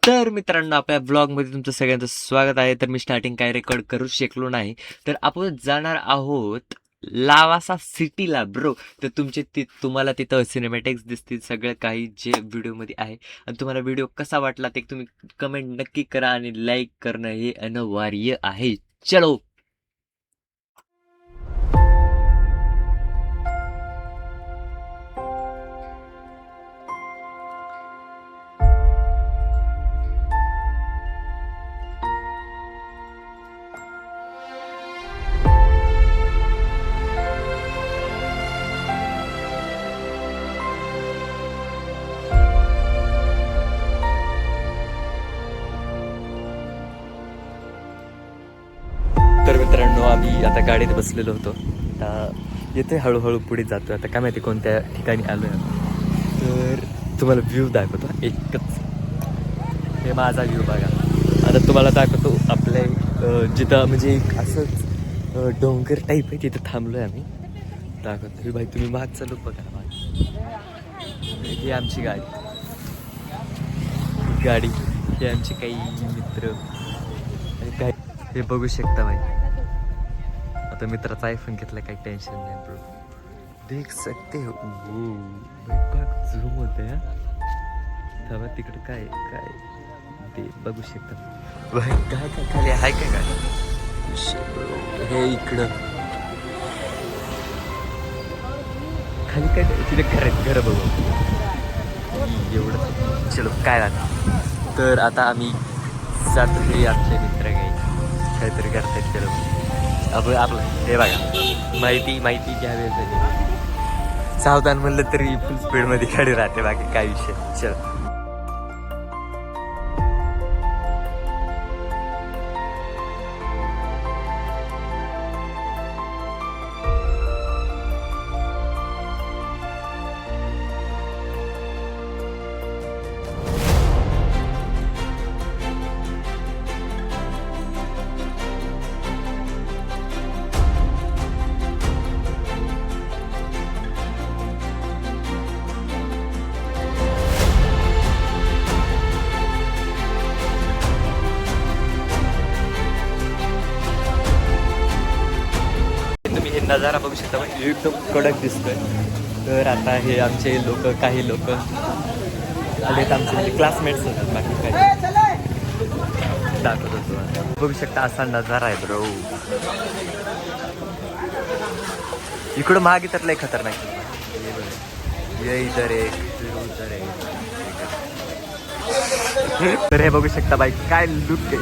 तर मित्रांनो, आपल्या ब्लॉगमध्ये तुमचं सगळ्यांचं स्वागत आहे. तर मी स्टार्टिंग काय रेकॉर्ड करू शकलो नाही, तर आपण जाणार आहोत लावासा सिटीला ब्रो. तर तुम्हाला तिथं सिनेमॅटिक्स दिसतील, सगळं काही जे व्हिडिओमध्ये आहे. आणि तुम्हाला व्हिडिओ कसा वाटला ते तुम्ही कमेंट नक्की करा आणि लाईक करणं हे अनिवार्य आहे. चलो. तर मित्रांनो, आम्ही आता गाडीत बसलेलो होतो. आता येते हळूहळू पुढे जातो. आता काय माहिती कोणत्या ठिकाणी आलो आहे. तर तुम्हाला व्ह्यू दाखवतो एकच. हे माझा व्ह्यू बघा. आता तुम्हाला दाखवतो आपल्या जिथं म्हणजे एक असंच डोंगर टाईप आहे, तिथं थांबलो आहे आम्ही. दाखवतो हे भाई, तुम्ही माग चालू बघा. ही आमची गाडी हे आमचे काही मित्र आणि काही हे बघू शकता भाई. आता मित्राचा आयफोन घेतला, काही टेन्शन नाही ब्रो. देख सकते हो झूम होते. तेव्हा तिकडं काय काय ते बघू शकता भाई. काय काय खाली आहे काय हे इकडं खाली काय तिथे घर बघू एवढं. चलो काय राहतं. तर आता आम्ही जातो. हे आपले मित्र काहीतरी करतायत. चलो आपलं हे बघा, माहिती घ्यावी. सावधान म्हणलं तरी फुल स्पीडमध्ये गाडी राहते, बाकी काय विषय. चलो. हे नजारा बघू शकता, एकदम कडक दिसतोय. तर आता हे आमचे काही लोक आलेत, आमचे क्लासमेट्स होतात, बाकी काही दाखवत होतो. बघू शकता असा नजारा आहे ब्रो. इकडं मागे तर लय खतरनाक. ये इधर एक उधर एक. तर हे बघू शकता बाई, काय लुक आहे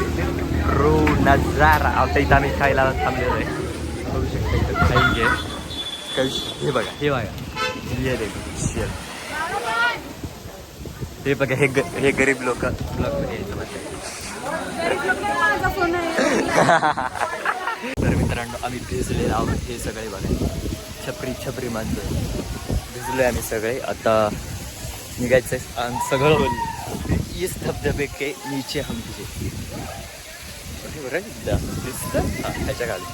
ब्रो. नजारा. आता इथं आम्ही खायला थांबलेलो आहे. बघू शकता इथं काही आहे. हे बघा हे बघा, हे गरीब लोक ब्लॉगमध्ये यायचं म्हणतात. तर मित्रांनो, आम्ही भिजले आहोत. हे सगळे बघा, छपरी माणसं भिजलोय आम्ही सगळे. आता निघायचं आणि सगळं इस धबधबे के नीचे हम भिजे. दिसतं ह्याच्या खाली.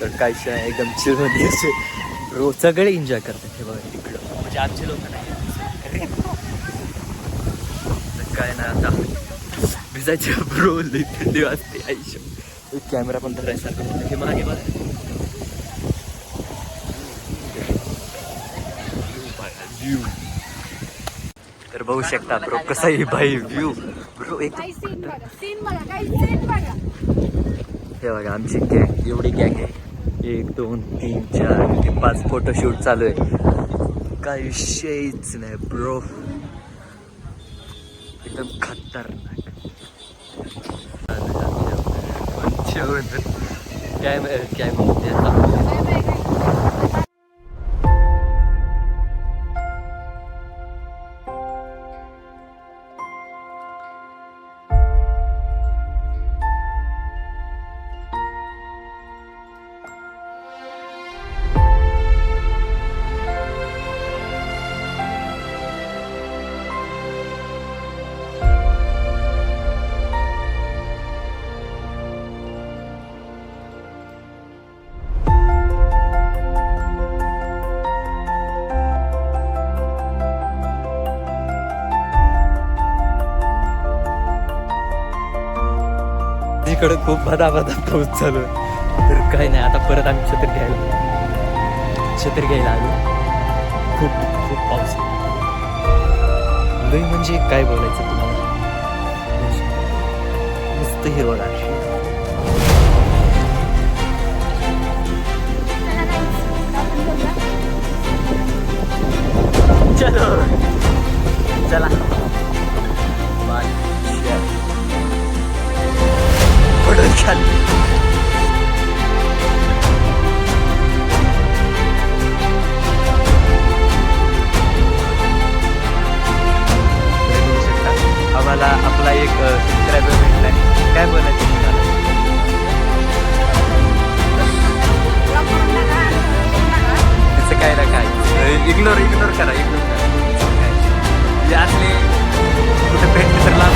तर काहीच नाही, एकदम चिरमध्ये असे रोज सगळे एन्जॉय करतात. हे बघा तिकडं, म्हणजे आमचे लोक नाही काय ना. आता भिजायचे ब्रो, लई थंडी वाजते आयुष्य. एक कॅमेरा पण धरायसारखं होतं. हे मागे बघा, व्ह्यू. तर बघू शकता ब्रो कसा आहे भाई व्ह्यू ब्रो. एक हे बघा, आमची गँग, एवढी गँग आहे. 1 2 3 4 5 फोटोशूट चालू आहे. काही विषयच नाही ब्रो, एकदम खतरनाक. काय म्हणते. इकडं खूप बदा पाऊस चालू आहे. तर काही नाही, आता परत आम्ही छत्री घ्यायला आलो. खूप खूप पाऊस आहे. लई म्हणजे काय बोलायचं तुम्हाला, मस्त हिरवगार. चलो चला बाय. पडून खाली. आम्हाला आपला एक सबस्क्रायबर भेटलाय. काय बोलायचं तुम्हाला? त्याचं काय ना काय इग्नोर करा. असले कुठे भेटले तर लांब